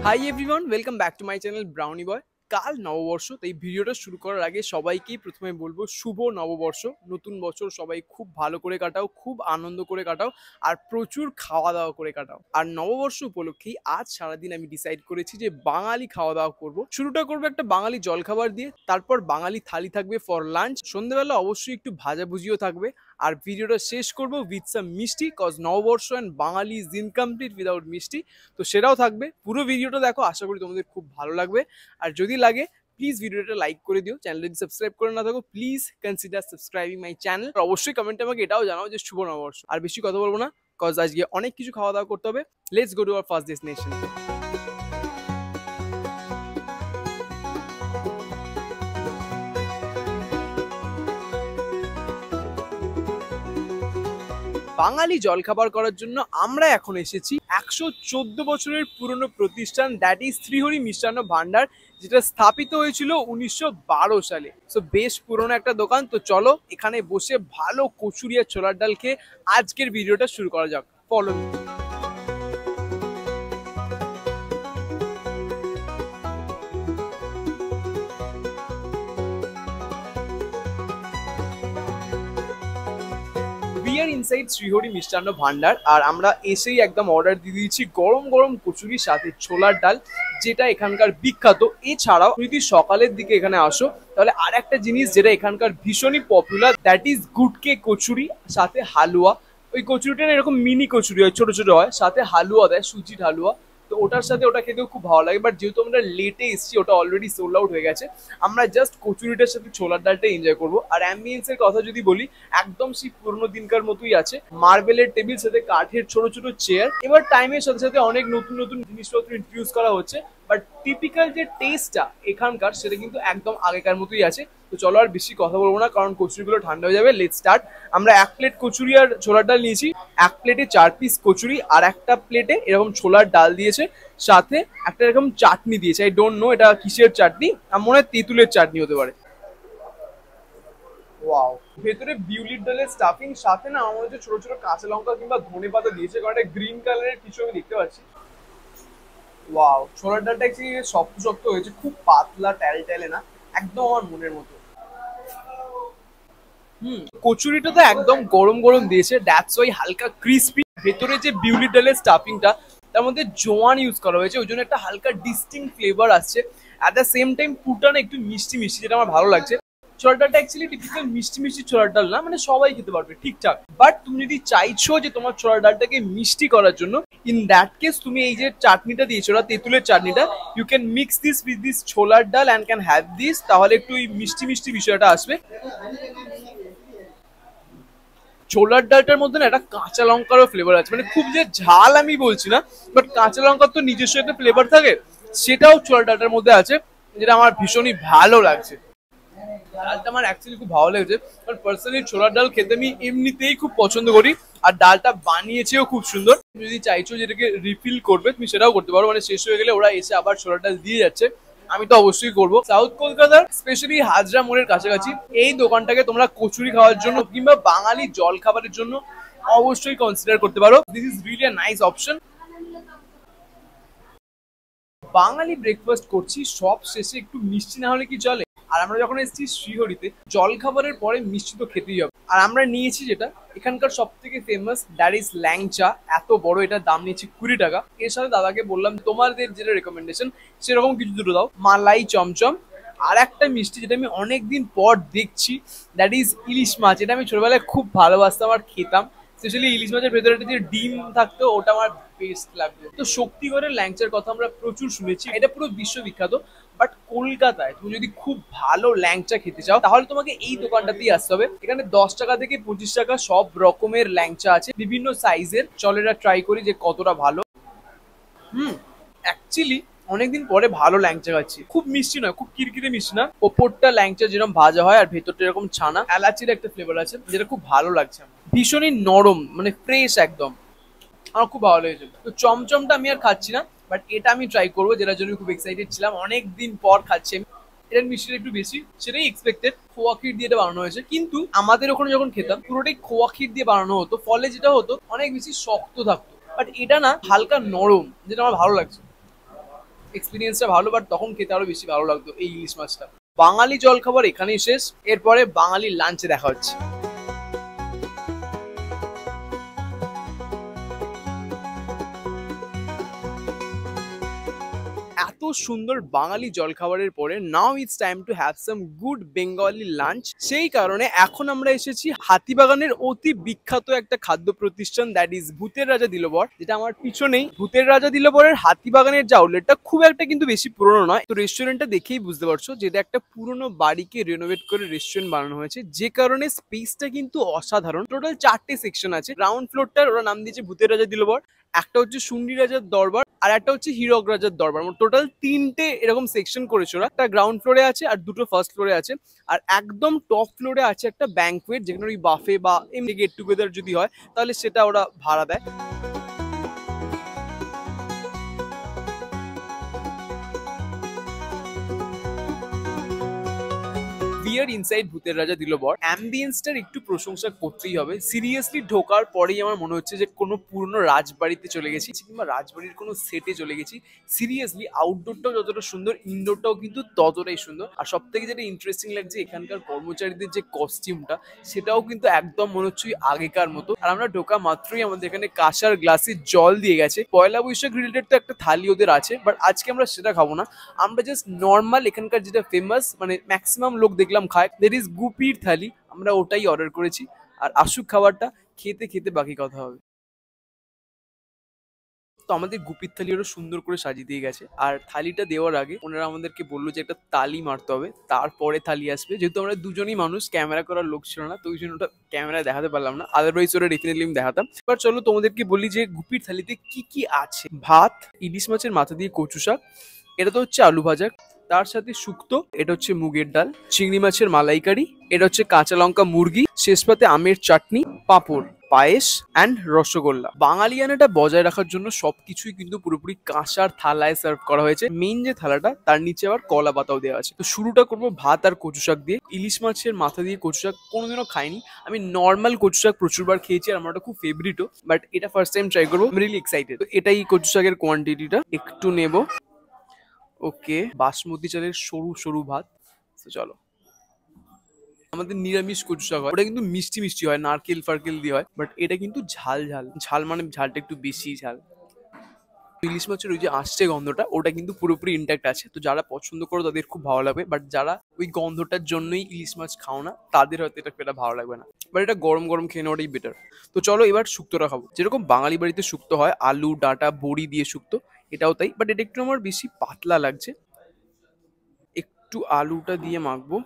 High everyone, welcome back to my channel brownie boy. কাল নববর্ষ, তাই ভিডিওটা শুরু করার আগে সবাইকেই প্রথমে বলবো শুভ নববর্ষ। নতুন বছর সবাই খুব ভালো করে কাটাও, খুব আনন্দ করে কাটাও, আর প্রচুর খাওয়া দাওয়া করে কাটাও। আর নববর্ষ উপলক্ষেই আজ সারাদিন আমি ডিসাইড করেছি যে বাঙালি খাওয়া দাওয়া করব। শুরুটা করবো একটা বাঙালি জলখাবার দিয়ে, তারপর বাঙালি থালি থাকবে ফর লাঞ্চ, সন্ধ্যেবেলা অবশ্যই একটু ভাজাভুজিও থাকবে, আর ভিডিওটা শেষ করবো with some mishti, cause Noboborsho and Bangali is incomplete without mishti. তো সেটাও থাকবে। পুরো ভিডিওটা দেখো, আশা করি তোমাদের খুব ভালো লাগবে। আর যদি লাগে প্লিজ ভিডিওটা লাইক করে দিও। চ্যানেল যদি সাবস্ক্রাইব করে না থাকো please consider subscribing my channel. অবশ্যই কমেন্টে আমাকে এটাও জানাও যে শুভ নববর্ষ। আর বেশি কথা বলবো না, কজ আজকে অনেক কিছু খাওয়া দাওয়া করতে হবে। Let's go to our first destination. Bengali জলখাবার করার জন্য আমরা এখন এসেছি 114 বছরের পুরনো প্রতিষ্ঠান, দ্যাট ইজ শ্রীহরি মিষ্টান্ন ভান্ডার, যেটা স্থাপিত হয়েছিল 1912 সালে। সো বেশ পুরনো একটা দোকান। তো চলো এখানে বসে ভালো কচুরি আর ছোলার ডাল খেয়ে আজকের ভিডিওটা শুরু করা যাক। Follow me. We are inside Shrihari মিষ্টান্ন ভান্ডার, আর আমরা এসেই একদম অর্ডার দিয়ে দিয়েছি গরম গরম কচুরির সাথে ছোলার ডাল, যেটা এখানকার বিখ্যাত। এছাড়াও যদি সকালের দিকে এখানে আসো তাহলে আর একটা জিনিস যেটা এখানকার ভীষণই পপুলার, দ্যাট ইজ গুডকে কচুরি সাথে হালুয়া। ওই কচুরিটা না এরকম মিনি কচুরি হয়, ছোট ছোট হয়, সাথে হালুয়া দেয়, সুজির হালুয়া। তো ওটার সাথে ওটা খেতেও খুব ভালো লাগে। বাট যেহেতু আমরা লেটে এসেছি, ওটা অলরেডি সোল্ড আউট হয়ে গেছে। আমরা জাস্ট কচুরিটার সাথে ছোলার ডালটা এনজয় করবো। আর অ্যাম্বিয়েন্স এর কথা যদি বলি, একদম সেই পুরোনো দিনকার মতোই আছে। মার্বেলের টেবিল, সাথে কাঠের ছোট ছোট চেয়ার। এবার টাইমের সাথে সাথে অনেক নতুন নতুন জিনিসপত্র ইন্ট্রোডিউস করা হচ্ছে, বাট টিপিক্যাল যে টেস্টটা এখানকার, সেটা কিন্তু একদম আগেকার মতোই আছে। তো চলো আর বেশি কথা বলবো না, কারণ কচুরিগুলো ঠান্ডা হয়ে যাবে। Let's start. আমরা এক প্লেট কচুরি আর ছোলার ডাল নিয়েছি। এক প্লেটে 4 পিস কচুরি, আর একটা প্লেটে এরকম ছোলার ডাল দিয়েছে, সাথে একটা এরকম চাটনি দিয়েছে। আই ডোন্ট নো এটা কিসের চাটনি, আমার মনে হয় তেঁতুলের চাটনি হতে পারে। ওয়াও, ভেতরে বিউলির ডালের স্টাফিং, সাথে না আমার হচ্ছে ছোট ছোট কাঁচা লঙ্কা কিংবা ধনেপাতা দিয়েছে, কারণ এটা গ্রিন কালারের কিছু আমি দেখতে পাচ্ছি। ওয়াও, ছোলার ডালটা অ্যাকচুয়ালি শক্ত শক্ত হয়েছে, খুব পাতলা ট্যালট্যালে না, একদম আমার মনের মতো। কচুরিটা তো একদম গরম গরম দিয়েছে, দ্যাটস ওয়াই হালকা ক্রিস্পি। ভেতরে যে বিউলির ডালের স্টাফিংটা, তার মধ্যে জোয়ান ইউজ করা হয়েছে, ওই জন্য একটা হালকা ডিস্টিংক্ট ফ্লেভার আসছে। অ্যাট দ্য সেম টাইম পুরটা একটু মিষ্টি মিষ্টি, যেটা আমার ভালো লাগছে। ছোলার ডালটা অ্যাকচুয়ালি টিপিক্যাল মিষ্টি মিষ্টি ছোলার ডাল না, মানে সবাই খেতে পারবে ঠিকঠাক। বাট তুমি যদি চাইছো যে তোমার ছোলার ডালটাকে মিষ্টি করার জন্য, ইন দ্যাট কেস তুমি এই যে চাটনিটা দিয়েছো না, তেঁতুলের চাটনিটা, you can mix this with this ছোলার ডাল অ্যান্ড ক্যান হ্যাভ দিস, তাহলে একটু ওই মিষ্টি মিষ্টি বিষয়টা আসবে। ছোলার ডালটার মধ্যে না একটা কাঁচা লঙ্কারও ফ্লেভার আছে, মানে খুব যে ঝাল আমি বলছি না, বাট কাঁচা লঙ্কার তো নিজস্ব একটা ফ্লেভার থাকে, সেটাও ছোলার ডালটার মধ্যে আছে, যেটা আমার ভীষণই ভালো লাগছে। ডালটা আমার অ্যাকচুয়ালি খুব ভালো লেগেছে, কারণ পার্সোনালি ছোলার ডাল খেতে আমি এমনিতেই খুব পছন্দ করি, আর ডালটা বানিয়েছেও খুব সুন্দর। যদি চাইছো যেটাকে রিফিল করবে, তুমি সেটাও করতে পারো, মানে শেষ হয়ে গেলে ওরা এসে আবার ছোলার ডাল দিয়ে যাচ্ছে। আমি তো অবশ্যই করবো। সাউথ কলকাতার স্পেশালি হাজরা মোড়ের কাছাকাছি এই দোকানটাকে তোমরা কচুরি খাওয়ার জন্য কিংবা বাঙালি জল খাবারের জন্য অবশ্যই কনসিডার করতে পারো। This is really a nice option. Bangali breakfast করছি, সব শেষে একটু মিষ্টি না হলে কি চলে? আর আমরা যখন এসেছি শ্রীহরিতে, জল খাবারের পরে মিষ্টি তো খেতেই হবে। আর আমরা নিয়েছি যেটা এখানকার সব থেকে ফেমাস, দ্যাট ইজ ল্যাংচা। এত বড়, এটার দাম নিয়েছি 20 টাকা। এর সাথে দাদাকে বললাম তোমাদের যেটা রেকমেন্ডেশন সেরকম কিছু দুটো দাও, মালাই চমচম। আর একটা মিষ্টি যেটা আমি অনেকদিন পর দেখছি, দ্যাট ইজ ইলিশ মাছ। এটা আমি ছোটবেলায় খুব ভালোবাসতাম আর খেতাম। স্পেশালি ইলিশ মাছের ভেতরে যে ডিম থাকতো, ওটা আমার বেস্ট লাগতো। তো শক্তিগড়ের ল্যাংচার কথা আমরা প্রচুর শুনেছি, এটা পুরো বিশ্ববিখ্যাত। বাট কলকাতায় তুমি যদি খুব ভালো ল্যাংচা খেতে চাও, তাহলে তোমাকে এই দোকানটাতেই আসতে হবে। এখানে 10 টাকা থেকে 25 টাকা সব রকমের ল্যাংচা আছে, বিভিন্ন সাইজের। চল এটা ট্রাই করি যে কতটা ভালো। অ্যাকচুয়ালি অনেকদিন পরে ভালো ল্যাংচা খাচ্ছি। খুব মিষ্টি নয়, খুব কিরকিরে মিষ্টি না। ওপরটা ল্যাংচা যেরকম ভাজা হয়, আর ভেতরটা এরকম ছানা, এলাচির একটা ফ্লেভার আছে, যেটা খুব ভালো লাগছে আমার। ভীষণই নরম, মানে ফ্রেশ একদম, আমার খুব ভালো লেগেছে। তো চমচমটা আমি আর খাচ্ছি না, বাট এটা আমি ট্রাই করবো, যেটার জন্য খুব এক্সাইটেড ছিলাম। অনেক দিন পর খাচ্ছি আমি। এটার মিষ্টিটা একটু বেশি, সেটাই এক্সপেক্টেড। খোয়া ক্ষীর দিয়ে এটা বানানো হয়েছে, কিন্তু আমাদের ওখানে যখন খেতাম পুরোটাই খোয়া ক্ষীর দিয়ে বানানো হতো, ফলে যেটা হতো অনেক বেশি শক্ত থাকতো। বাট এটা না হালকা নরম, যেটা আমার ভালো লাগছে। এক্সপিরিয়েন্সটা ভালো, বাট তখন খেতে আরো বেশি ভালো লাগতো এই ইলিশ মাছটা। বাঙালি জলখাবার এখানেই শেষ, এরপরে বাঙালি লাঞ্চে দেখা হচ্ছে। এত সুন্দর বাঙালি জলখাবারের পরে now it's time to have some good Bengali lunch. সেই কারণে এখন আমরা এসেছি হাতিবাগানের অতি বিখ্যাত একটা খাদ্য প্রতিষ্ঠান, দ্যাট ইজ ভূতের রাজা দিলবর, যেটা আমার পিছনেই। ভূতের রাজা দিলবরের হাতিবাগানের যে আউটলেটটা খুব একটা কিন্তু বেশি পুরনো নয়। তো রেস্টুরেন্টটা দেখেই বুঝতে পারছো যেটা একটা পুরনো বাড়িকে রেনোভেট করে রেস্টুরেন্ট বানানো হয়েছে, যে কারণে স্পেসটা কিন্তু অসাধারণ। টোটাল 4টে সেকশন আছে। গ্রাউন্ড ফ্লোরটার ওরা নাম দিয়েছে ভূতের রাজা দিলবর, একটা হচ্ছে শুন্ডি রাজার দরবার, আর একটা হচ্ছে হিরক রাজার দরবার। টোটাল 3টে এরকম সেকশন করেছে ওরা। একটা গ্রাউন্ড ফ্লোরে আছে আর 2টো ফার্স্ট ফ্লোরে আছে, আর একদম টপ ফ্লোরে আছে একটা ব্যাংকুয়েট, যেখানে ওই বাফে বা এমনি গেট টুগেদার যদি হয় তাহলে সেটা ওরা ভাড়া দেয়। বিয়ার ইনসাইড ভূতের রাজা দিলবর। অ্যাম্বিয়েন্সটার একটু প্রশংসা করতেই হবে। সিরিয়াসলি ঢোকার পরেই আমার মনে হচ্ছে যে কোনো পুরনো রাজবাড়িতে চলে গেছি, কিংবা রাজবাড়ির কোনো সেটে চলে গেছি। সিরিয়াসলি আউটডোরটাও যতটা সুন্দর, ইনডোরটাও কিন্তু ততটাই সুন্দর। আর সব থেকে যেটা ইন্টারেস্টিং লাগছে, এখানকার কর্মচারীদের যে কস্টিউমটা, সেটাও কিন্তু একদম মনে হচ্ছে আগেকার মতো। আর আমরা ঢোকা মাত্রই আমাদের এখানে কাঁসার গ্লাসে জল দিয়ে গেছে। পয়লা বৈশাখ রিলেটেড তো একটা থালি ওদের আছে, বাট আজকে আমরা সেটা খাবো না। আমরা জাস্ট নর্মাল এখানকার যেটা ফেমাস, মানে ম্যাক্সিমাম লোক দেখলাম খায়, দ্যাট ইজ গুপির থালি। আমরা ওটাই অর্ডার করেছি। আর আসুক খাবারটা, খেতে খেতে বাকি কথা হবে। তো আমাদের গুপির থালি ওরা সুন্দর করে সাজিয়ে দিয়ে গেছে। আর থালিটা দেওয়ার আগে ওনারা আমাদেরকে বললো যে একটা তালি মারতে হবে, তারপরে থালি আসবে। যেহেতু আমরা দুজনই মানুষ, ক্যামেরা করার লোক ছিল না, তো ওই জন্য ওটা ক্যামেরায় দেখাতে পারলাম না। আদারওয়াইজ ওরা ডেফিনেটলি আমি দেখাতাম। এবার চলো তোমাদেরকে বলি যে গুপির থালিতে কি কি আছে। ভাত, ইলিশ মাছের মাথা দিয়ে কচু শাক, এটা তো হচ্ছে আলু ভাজা, তার সাথে শুক্তো, এটা হচ্ছে মুগের ডাল, চিংড়ি মাছের মালাইকারি, এটা হচ্ছে কাঁচা লঙ্কা মুরগি, শেষ পাতে আমের চাটনি, পাঁপড়, পায়েস অ্যান্ড রসগোল্লা। বাঙালিয়ানাটা বজায় রাখার জন্য সবকিছুই কিন্তু পুরোপুরি কাঁসার থালায় সার্ভ করা হয়েছে। মেইন যে থালাটা, তার নিচে আবার কলা পাতাও দেওয়া আছে। তো শুরুটা করবো ভাত আর কচু শাক দিয়ে। ইলিশ মাছের মাথা দিয়ে কচু শাক কোনোদিনও খাইনি আমি। নর্মাল কচু শাক প্রচুরবার খেয়েছি আর আমার ওটা খুব ফেভারিটও, বাট এটা ফার্স্ট টাইম ট্রাই করবো। Really excited. তো এটাই কচু শাকের কোয়ান্টিটিটা একটু নেব। ওকে, বাসমতি চালের সরু সরু ভাত। তো চলো, আমাদের নিরামিষ কচু শাক হয়, ওটা কিন্তু মিষ্টি মিষ্টি হয়, নারকেল ফারকেল দিয়ে হয়, বাট এটা কিন্তু ঝাল ঝাল। ঝাল মানে ঝালটা একটু বেশি ঝাল। ইলিশ মাছের ওই যে আসছে গন্ধটা, ওটা কিন্তু পুরোপুরি ইনট্যাক্ট আছে। তো যারা পছন্দ করো তাদের খুব ভালো লাগবে, বাট যারা ওই গন্ধটার জন্যই ইলিশ মাছ খাও না, তাদের হয়তো এটা ভালো লাগবে না। বাট এটা গরম গরম খেয়ে নেওয়াটাই বেটার। তো চলো এবার শুক্তোটা খাবো। যেরকম বাঙালি বাড়িতে শুক্তো হয়, আলু ডাঁটা বড়ি দিয়ে শুক্তো, এটাও তাই, বাট এটা একটু আমার বেশি পাতলা লাগছে। একটু আলুটা দিয়ে মাখবো।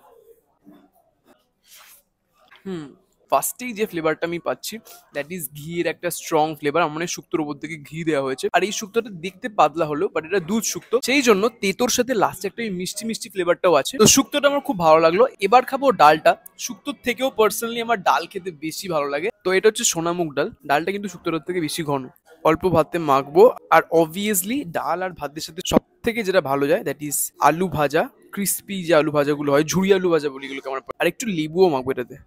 হুম, ফার্স্টেই যে ফ্লেভারটা আমি পাচ্ছি, দ্যাট ইজ ঘিয়ের একটা স্ট্রং ফ্লেভার। আমার মনে হয় শুক্তোর উপর থেকে ঘি দেওয়া হয়েছে। আর এই শুক্তোটা দেখতে পাতলা হলো, বাট এটা দুধ শুক্তো, সেই জন্য তেতোর সাথে লাস্টে একটা মিষ্টি মিষ্টি ফ্লেভারটাও আছে। তো শুক্তোটা আমার খুব ভালো লাগলো। এবার খাবো ডালটা। শুক্তোর থেকেও পার্সোনালি আমার ডাল খেতে বেশি ভালো লাগে। তো এটা হচ্ছে সোনামুগ ডাল। ডালটা কিন্তু শুক্তোটার থেকে বেশি ঘন। অল্প ভাতে মাখবো। আর অবভিয়াসলি ডাল আর ভাতের সাথে সব থেকে যেটা ভালো যায়, দ্যাট ইজ আলু ভাজা। ক্রিস্পি যে আলু ভাজাগুলো হয়, ঝুড়ি আলু ভাজা বলি এগুলোকে আমার। আর একটু লেবুও মাখবো এটাতে।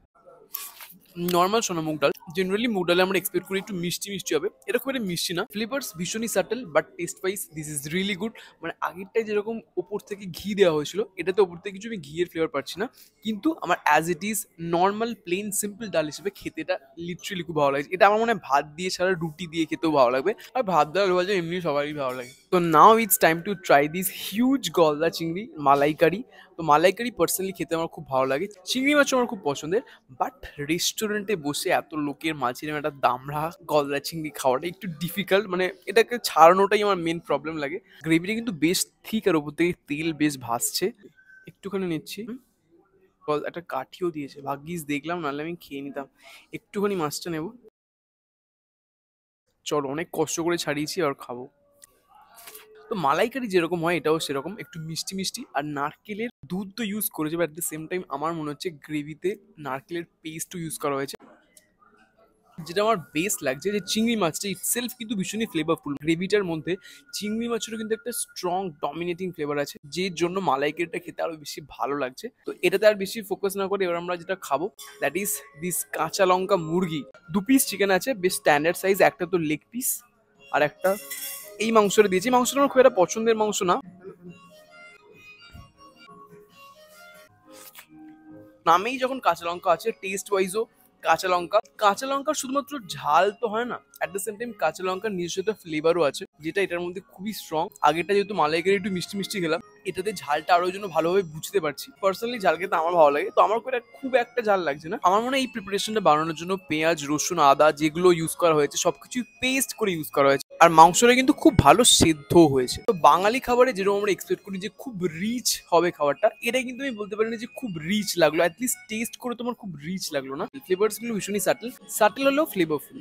নর্মাল সোনা মুগ ডাল, জেনারেলি মুগ ডালে আমরা এক্সপেক্ট করি একটু মিষ্টি মিষ্টি হবে, এটা খুব একটা মিষ্টি না। ফ্লেভার্স ভীষণই subtle, but taste wise this is really good. মানে আগেরটাই যেরকম ওপর থেকে ঘি দেওয়া হয়েছিল, এটাতে ওপর থেকে কিছু আমি ঘিয়ের ফ্লেভার পাচ্ছি না। কিন্তু আমার as it is normal plain simple ডাল হিসেবে খেতে এটা লিটারেলি খুব ভালো লাগছে। এটা আমার মনে হয় ভাত দিয়ে ছাড়া রুটি দিয়ে খেতেও ভালো লাগবে। আর ভাত ডাল ভাজা এমনি সবারই ভালো লাগে। তো now it's time to try this huge গলদা চিংড়ি মালাইকারি। তো মালাইকারি পার্সোনালি খেতে আমার খুব ভালো লাগে। চিংড়ি মাছও আমার খুব পছন্দের, বাট রেস্টুরেন্টে বসে এত লোকের মাঝে একটা দামড়া গলদা চিংড়ি খাওয়াটা একটু ডিফিকাল্ট। মানে এটাকে ছাড়ানোটাই আমার মেন প্রবলেম লাগে। গ্রেভিটা কিন্তু বেশ ঠিক, আর ওপর থেকে তেল বেশ ভাসছে। একটুখানি নিচ্ছি। একটা কাঠিও দিয়েছে, ভাগ্যিস দেখলাম, নাহলে আমি খেয়ে নিতাম। একটুখানি মাছটা নেব। চলো, অনেক কষ্ট করে ছাড়িয়েছি, আর খাবো। তো মালাইকারি যেরকম হয়, এটাও সেরকম একটু মিষ্টি মিষ্টি। আর নারকেলের দুধ তো ইউজ করেছে, but at the same time আমার মনে হচ্ছে গ্রেভিতে নারকেলের পেস্টও ইউজ করা হয়েছে। যেটা আমার বেস্ট লাগছে যে চিংড়ি মাছটা ইটসেলফ কিন্তু ভীষণই ফ্লেভারফুল। গ্রেভিটার মধ্যে চিংড়ি মাছেরও কিন্তু একটা স্ট্রং ডমিনেটিং ফ্লেভার আছে, যে জন্য মালাইকারিটা খেতে আরো বেশি ভালো লাগছে। তো এটাতে আর বেশি ফোকাস না করে এবার আমরা যেটা খাবো, দ্যাট ইজ দিস কাঁচা লঙ্কা মুরগি। 2 পিস চিকেন আছে, বেশ স্ট্যান্ডার্ড সাইজ। একটা তো লেগ পিস, আর একটা এই মাংসটা দিয়েছি। মাংসটা আমার খুব একটা পছন্দের মাংস না, নামেই যখন কাঁচা লঙ্কা আছে, টেস্ট ওয়াইজও কাঁচা লঙ্কার শুধুমাত্র ঝাল তো হয় না, অ্যাট দ্য সেম টাইম কাঁচা লঙ্কার নিজস্ব ফ্লেভারও আছে, যেটা এটার মধ্যে খুবই স্ট্রং। আগেরটা যেহেতু মালাইকারি একটু মিষ্টি মিষ্টি খেলাম, এটাতে ঝালটা আরো জন্য ভালোভাবে বুঝতে পারছি। পার্সোনালি ঝাল খেতে আমার ভালো লাগে, তো আমার খুব একটা ঝাল লাগছে না। আমার মনে হয় এই প্রিপারেশনটা বানানোর জন্য পেঁয়াজ, রসুন, আদা যেগুলো ইউজ করা হয়েছে সবকিছু পেস্ট করে ইউজ করা হয়েছে, আর মাংসটা কিন্তু খুব ভালো সেদ্ধ হয়েছে। তো বাঙালি খাবারে যেরকম আমরা এক্সপেক্ট করি যে খুব রিচ হবে খাবারটা, এটা কিন্তু আমি বলতে পারি না যে খুব রিচ লাগলো, অ্যাটলিস্ট টেস্ট করে তোমার খুব রিচ লাগলো না। ফ্লেভারস গুলো ভীষণই সাটেল হলেও ফ্লেভারফুল।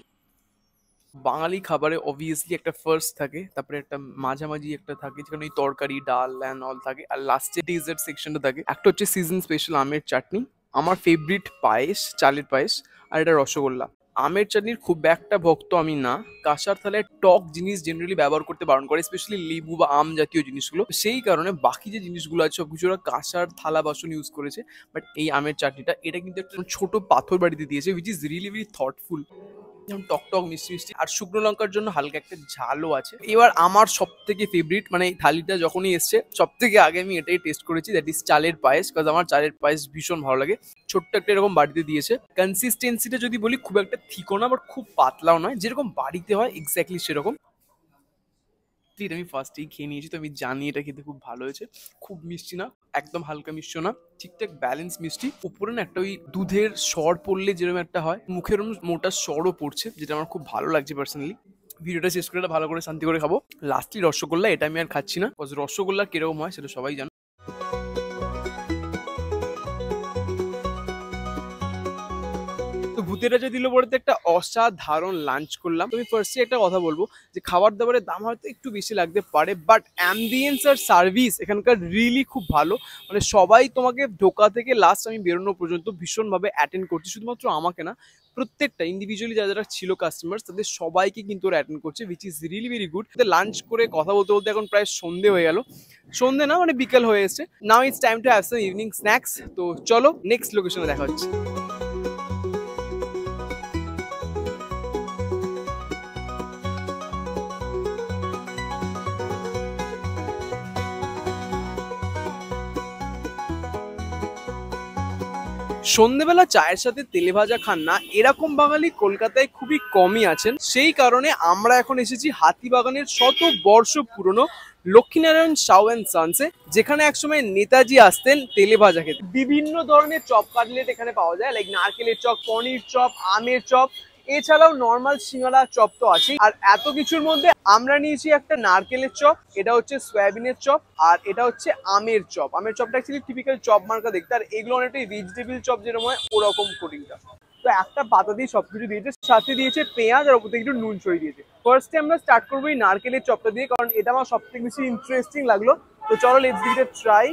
বাঙালি খাবারে অবভিয়াসলি একটা ফার্স্ট থাকে, তারপরে একটা মাঝামাঝি একটা থাকে যেখানে ওই তরকারি, ডাল অ্যান্ড অল থাকে, আর লাস্টে ডেজার্ট সেকশনটা থাকে। একটা হচ্ছে সিজন স্পেশাল আমের চাটনি, আমার ফেভারিট পায়েস, চালের পায়েস, আর এটা রসগোল্লা। আমের চাটনির খুব একটা ভক্ত আমি না, কাঁসার থালায় টক জিনিস জেনারেলি ব্যবহার করতে বারণ করে, স্পেশালি লেবু বা আম জাতীয় জিনিসগুলো। সেই কারণে বাকি যে জিনিসগুলো আছে সবকিছু ওরা কাঁসার থালা বাসন ইউজ করেছে, বাট এই আমের চাটনিটা এটা কিন্তু একটা ছোট পাথর বাড়িতে দিয়েছে, which is really very thoughtful. যেমন টক টক মিষ্টি মিষ্টি, আর শুকনো লঙ্কার জন্য হালকা একটা ঝালও আছে। এবার আমার সব থেকে ফেভারিট, মানে এই থালিটা যখনই এসছে সব থেকে আগে আমি এটাই টেস্ট করেছি, দ্যাট ইজ চালের পায়েস, বিকজ আমার চালের পায়েস ভীষণ ভালো লাগে। ছোট্ট একটা এরকম বাড়িতে দিয়েছে। কনসিস্টেন্সিটা যদি বলি, খুব একটা থিকও না বাট খুব পাতলাও নয়, যেরকম বাড়িতে হয় এক্স্যাক্টলি সেরকম। এটা আমি ফার্স্টেই খেয়ে নিয়েছি, তো আমি জানি এটা খেতে খুব ভালো হয়েছে। খুব মিষ্টি না, একদম হালকা মিষ্টি না, ঠিকঠাক ব্যালেন্স মিষ্টি। উপরে না একটা ওই দুধের স্বর পড়লে যেরকম একটা হয়, মুখের মোটা স্বরও পড়ছে, যেটা আমার খুব ভালো লাগছে পার্সোনালি। ভিডিওটা শেষ করে ভালো করে শান্তি করে খাবো। লাস্টলি রসগোল্লা, এটা আমি আর খাচ্ছি না, রসগোল্লা কিরকম হয় সেটা সবাই জানো। তো ভূতের রাজা দিল বড়তে একটা অসাধারণ লাঞ্চ করলাম। তুমি ফার্স্টে একটা কথা বলবো যে খাবার দাবারের দাম হয়তো একটু বেশি লাগতে পারে, বাট অ্যাম্বিয়েন্স আর সার্ভিস এখানকার রিয়েলি খুব ভালো। মানে সবাই তোমাকে ঢোকা থেকে লাস্ট আমি বেরোনো পর্যন্ত ভীষণভাবে অ্যাটেন্ড করছে, শুধুমাত্র আমাকে না, প্রত্যেকটা ইন্ডিভিজুয়ালি যারা যারা ছিল কাস্টমার তাদের সবাইকে কিন্তু ওরা অ্যাটেন্ড করছে, which is really very good. Lunch করে কথা বলতে বলতে এখন প্রায় সন্ধে হয়ে গেল, সন্ধে না মানে বিকেল হয়ে এসছে। Now it's time to have some evening snacks. তো চলো নেক্সট লোকেশনে দেখা হচ্ছে। সন্ধেবেলা চায়ের সাথে তেলে ভাজা খান না এরকম বাঙালি কলকাতায় খুবই কমই আছেন। সেই কারণে আমরা এখন এসেছি হাতিবাগানের শত বর্ষ পুরনো লক্ষ্মীনারায়ণ সাউ অ্যান্ড সন্সে, যেখানে একসময় নেতাজি আসতেন তেলে ভাজা খেতে। বিভিন্ন ধরনের চপ কাটলেট এখানে পাওয়া যায়, লাইক নারকেলের চপ, পনির চপ, আমের চপ, এছাড়াও নর্মাল সিঙ্গারা চপ তো আছে। আর এত কিছুর মধ্যে আমরা নিয়েছি একটা নারকেলের চপ, এটা হচ্ছে সয়াবিনের চপ, আর এটা হচ্ছে আমের চপ। আমের চপটা অ্যাকচুয়ালি টিপিক্যাল চপ মার্কা দেখতে, আর এগুলো অনেকটাই ভেজিটেবিল চপ যেরকম হয় ওরকম কোটিংটা। তো একটা পাতা দিয়ে সবকিছু দিয়েছে, সাথে দিয়েছে পেঁয়াজ, আর ওপর থেকে একটু নুন ছড়িয়ে দিয়েছে। ফার্স্টে আমরা স্টার্ট করবো এই নারকেলের চপটা দিয়ে, কারণ এটা আমার সব থেকে বেশি ইন্টারেস্টিং লাগলো। তো চলো let's give it a try.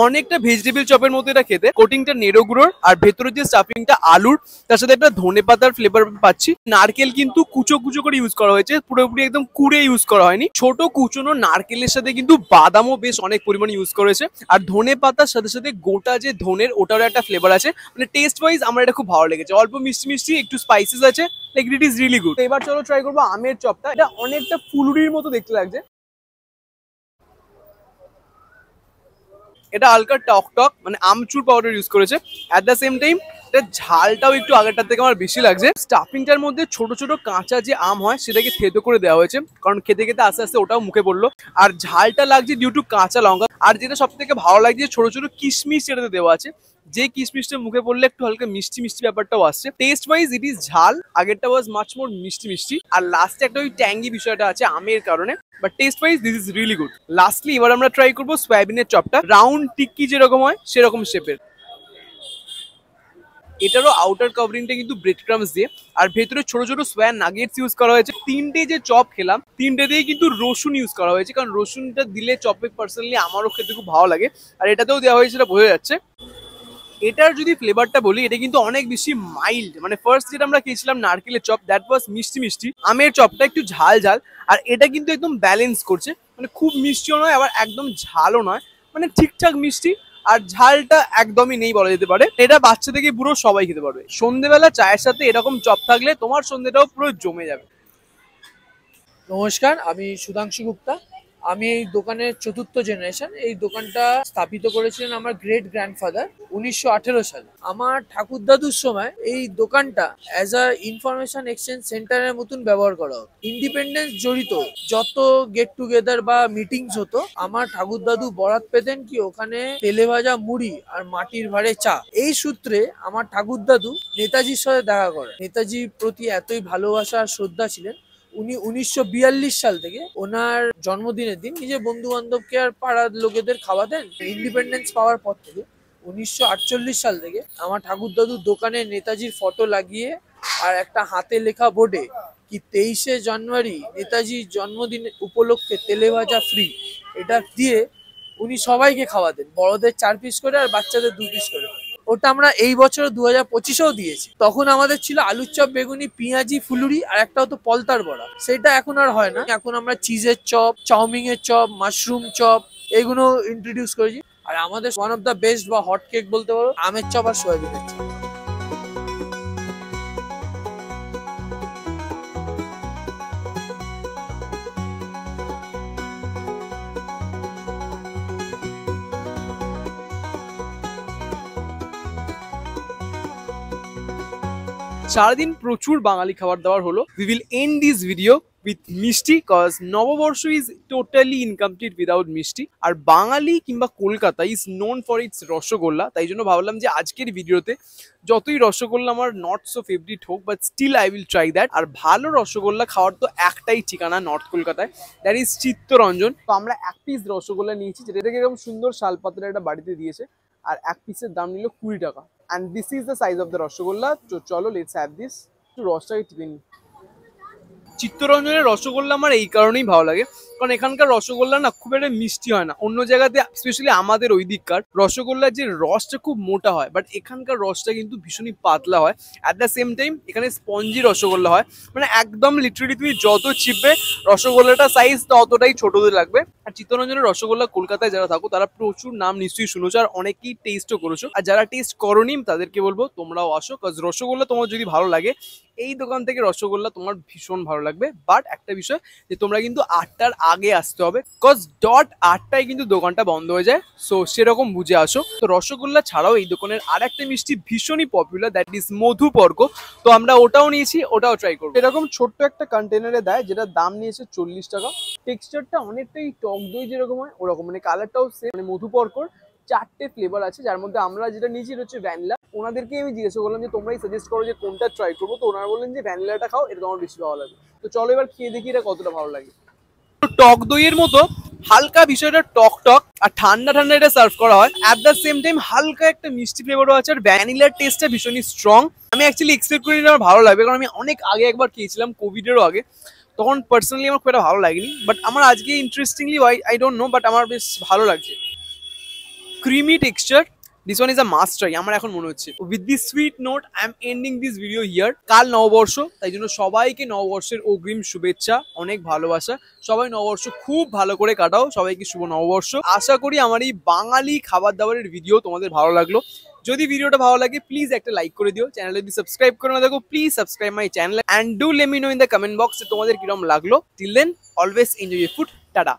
অনেকটা ভেজিটেবল চপের মতো এটা খেতে, কোটিংটা নেড়ো গুঁড়োর, আর ভেতরের যে স্টাফিংটা আলুর, তার সাথে একটা ধনে পাতার ফ্লেভার পাচ্ছি। নারকেল কিন্তু কুচো কুচো করে ইউজ করা হয়েছে, পুরোপুরি একদম কুড়ে ইউজ করা হয়নি। ছোট কুচোনো নারকেলের সাথে কিন্তু বাদামও বেশ অনেক পরিমাণে ইউজ করেছে, আর ধনে পাতার সাথে সাথে গোটা যে ধনের ওটারও একটা ফ্লেভার আছে। মানে টেস্ট ওয়াইজ আমার এটা খুব ভালো লেগেছে, অল্প মিষ্টি মিষ্টি, একটু স্পাইসেস আছে, like it is really good. এবার চলো ট্রাই করবো আমের চপটা। এটা অনেকটা ফুলুরির মতো দেখতে লাগছে, এটা হালকা টক টক, মানে আমচুর পাউডার ইউজ করেছে। অ্যাট দ্য সেম টাইম এটা ঝালটাও একটু আগেরটার থেকে আমার বেশি লাগছে। স্টাফিংটার মধ্যে ছোট ছোট কাঁচা যে আম হয় সেটাকে থেতো করে দেওয়া হয়েছে, কারণ খেতে খেতে আস্তে আস্তে ওটাও মুখে পড়লো। আর ঝালটা লাগছে ডিউ টু কাঁচা লঙ্কা, আর যেটা সব থেকে ভালো লাগছে ছোট ছোট কিশমিশ যেটাতে দেওয়া আছে, যে কিশমিশটা মুখে পড়লে একটু হালকা মিষ্টি মিষ্টি ব্যাপারটাও আসছে। টেস্ট ওয়াইজ ইট ইজ ঝাল, আগেরটা ওয়াজ মাচ মোর মিষ্টি মিষ্টি, আর লাস্টে একটা ওই ট্যাঙ্গি বিষয়টা আছে আমের কারণে, but taste wise this is really good. Lastly এবার আমরা ট্রাই করবো সয়াবিনের চপটা, রাউন্ড টিক্কি যেরকম হয় সেরকম শেপের। এটারও আউটার কভারিংটা কিন্তু ব্রেড ক্রামস দিয়ে, আর ভেতরে ছোট ছোট সোয়া নাগেটস ইউজ করা হয়েছে। তিনটে যে চপ খেলাম তিনটে দিয়ে কিন্তু রসুন ইউজ করা হয়েছে, কারণ রসুনটা দিলে চপে পার্সোনালি আমারও খেতে খুব ভালো লাগে, আর এটাতেও দেওয়া হয়েছে, সেটা বোঝা যাচ্ছে। এটার যদি ফ্লেভারটা বলি, এটা কিন্তু অনেক বেশি মাইল্ড। মানে ফার্স্ট যেটা আমরা খেয়েছিলাম নারকেলের চপ, দ্যাট ওয়াজ মিষ্টি মিষ্টি, আমের চপটা একটু ঝাল ঝাল, আর এটা কিন্তু একদম ব্যালেন্স করছে, মানে খুব মিষ্টিও নয় আবার একদম ঝালও নয়, মানে ঠিকঠাক মিষ্টি, আর ঝালটা একদমই নেই বলা যেতে পারে। এটা বাচ্চা থেকে পুরো সবাই খেতে পারবে। সন্ধ্যেবেলা চায়ের সাথে এরকম চপ থাকলে তোমার সন্ধ্যেটাও পুরো জমে যাবে। নমস্কার, আমি সুধাংশু গুপ্তা। আমি এই দোকানের চতুর্থ জেনারেশন। এই দোকানটা স্থাপিত করেছিলেন আমার গ্রেট গ্র্যান্ডফাদার 1918 সালে। আমার ঠাকুর দাদুর সময় এই দোকানটা অ্যাজ আ ইনফরমেশন এক্সচেঞ্জ সেন্টারের মতন ব্যবহার করা হতো। ইন্ডিপেন্ডেন্স জড়িত যত গেট টুগেদার বা মিটিংস হতো, আমার ঠাকুর দাদু বরাত পেতেন কি ওখানে তেলে ভাজা মুড়ি আর মাটির ভাঁড়ে চা। এই সূত্রে আমার ঠাকুর দাদু নেতাজির সাথে দেখা করে। নেতাজির প্রতি এতই ভালোবাসা আর শ্রদ্ধা ছিলেন, উনি 1942 সাল থেকে ওনার জন্মদিনের দিন নিজের বন্ধু বান্ধবকে আর পাড়ার লোকেদের খাওয়াতেন। ইন্ডিপেন্ডেন্স পাওয়ার পর থেকে 1948 সাল থেকে আমার ঠাকুর দাদুর দোকানে নেতাজির ফটো লাগিয়ে আর একটা হাতে লেখা বোর্ডে কি 23শে জানুয়ারি নেতাজির জন্মদিন উপলক্ষে তেলে ভাজা ফ্রি, এটা দিয়ে উনি সবাইকে খাওয়াতেন। বড়দের 4 পিস করে আর বাচ্চাদের 2 পিস করে। ওটা আমরা এই বছর 2025-এও দিয়েছি। তখন আমাদের ছিল আলুর চপ, বেগুনি, পেঁয়াজি, ফুলুরি আর একটা হতো পলতার বড়া। সেটা এখন আর হয় না। এখন আমরা চিজের চপ, চাউমিনের চপ, মাশরুম চপ এগুলো ইন্ট্রোডিউস করেছি। আর আমাদের ওয়ান অফ দ্য বেস্ট বা হট কেক বলতে পারো আমের চপ আর সয়াবিনের চপ। সারাদিন প্রচুর বাঙালি খাবার দাবার হলো। We will end this video with মিষ্টি cause নববর্ষ is totally incomplete without মিষ্টি। আর বাঙালি কিংবা Kolkata is known for its rasgulla. তাই জন্য ভাবলাম যে আজকের ভিডিওতে যতই রসগোল্লা আমার নট সো ফেভারিট হোক, but still I will try that. আর ভালো রসগোল্লা খাওয়ার তো একটাই ঠিকানা নর্থ কলকাতায়, দ্যাট ইজ চিত্তরঞ্জন। তো আমরা 1 পিস রসগোল্লা নিয়েছি, যেটা থেকে এরকম সুন্দর শালপাতার একটা বাড়িতে দিয়েছে। আর 1 পিসের দাম নিল 20 টাকা। And this is the size of the rasgulla. তো চলো let's have this। একটু রসটাকে টিপে নিই। চিত্তরঞ্জনের রসগোল্লা আমার এই কারণেই ভালো লাগে, কারণ এখানকার রসগোল্লা না খুব একটা মিষ্টি হয় না। অন্য জায়গাতে স্পেশালি আমাদের ওই দিককার রসগোল্লার যে রসটা খুব মোটা হয়, বাট এখানকার রসটা কিন্তু ভীষণই পাতলা হয়। অ্যাট দ্য সেম টাইম এখানে স্পঞ্জি রসগোল্লা হয়, মানে একদম লিটারেলি তুমি যত চিপবে রসগোল্লাটা সাইজ ততটাই ছোটদের লাগবে। আর চিত্তরঞ্জনের রসগোল্লা কলকাতায় যারা থাকো তারা প্রচুর নাম নিশ্চয়ই শুনেছো, আর অনেকেই টেস্টও করেছো। আর যারা টেস্ট করোনি তাদেরকে বলবো তোমরাও আসো, কজ রসগোল্লা তোমার যদি ভালো লাগে এই দোকান থেকে রসগোল্লা তোমার ভীষণ ভালো লাগবে। বাট একটা বিষয় যে তোমরা কিন্তু 8টার আগে আসতে হবে, কজ ডট 8টায় কিন্তু দোকানটা বন্ধ হয়ে যায়। সো সেরকম বুঝে আসো। তো রসগোল্লা ছাড়াও এই দোকানের আর একটা মিষ্টি ভীষণই পপুলার, দ্যাট ইজ মধুপর্ক। তো আমরা ওটাও নিয়েছি, ওটাও ট্রাই করবো। এরকম ছোট্ট একটা কন্টেনারে দেয়, যেটার দাম নিয়েছে 40 টাকা। টেক্সচারটা অনেকটাই টক দই যেরকম হয় ওরকম, মানে কালারটাও সেম। মানে মধুপর্কর 4টে ফ্লেভার আছে, যার মধ্যে আমরা যেটা নিয়েছি হচ্ছে ভ্যানিলা। ওনাদেরকে আমি জিজ্ঞেস করলাম যে তোমরাই সাজেস্ট করো যে কোনটা ট্রাই করবো, তো ওনারা বললেন যে ভ্যানিলাটা খাও, এটা তোমার বেশি ভালো লাগে। তো চলো এবার খেয়ে দেখি এটা কতটা ভালো লাগে। টক দইয়ের মতো হালকা বিষয়টা টক টক, আর ঠান্ডা ঠান্ডা এটা সার্ভ করা হয়। অ্যাট দ্য সেম টাইম হালকা একটা মিষ্টি ফ্লেভারও আছে, আর ভ্যানিলার টেস্টটা ভীষণই স্ট্রং। আমি অ্যাকচুয়ালি এক্সপেক্ট করি আমার ভালো লাগবে, কারণ আমি অনেক আগে একবার খেয়েছিলাম কোভিডেরও আগে, তখন পার্সোনালি আমার খুব একটা ভালো লাগেনি। বাট আমার আজকে interestingly I don't know, but আমার বেশ ভালো লাগছে। Creamy texture, this one is a must try আমার এখন মনে হচ্ছে। With this sweet note I am ending this video here. কাল নববর্ষ, তাই জন্য সবাইকে নববর্ষের অগ্রিম শুভেচ্ছা, অনেক ভালোবাসা। সবাই নববর্ষ খুব ভালো করে কাটাও, সবাইকে শুভ নববর্ষ। আশা করি আমার এই বাঙালি খাবার দাবারের ভিডিও তোমাদের ভালো লাগলো। যদি ভিডিওটা ভালো লাগে প্লিজ একটা লাইক করে দিও। চ্যানেলে যদি সাবস্ক্রাইব করে না দেখো please subscribe my channel, and do let me know in the comment box তোমাদের কিরকম লাগলো। Till then always enjoy your food. Tata.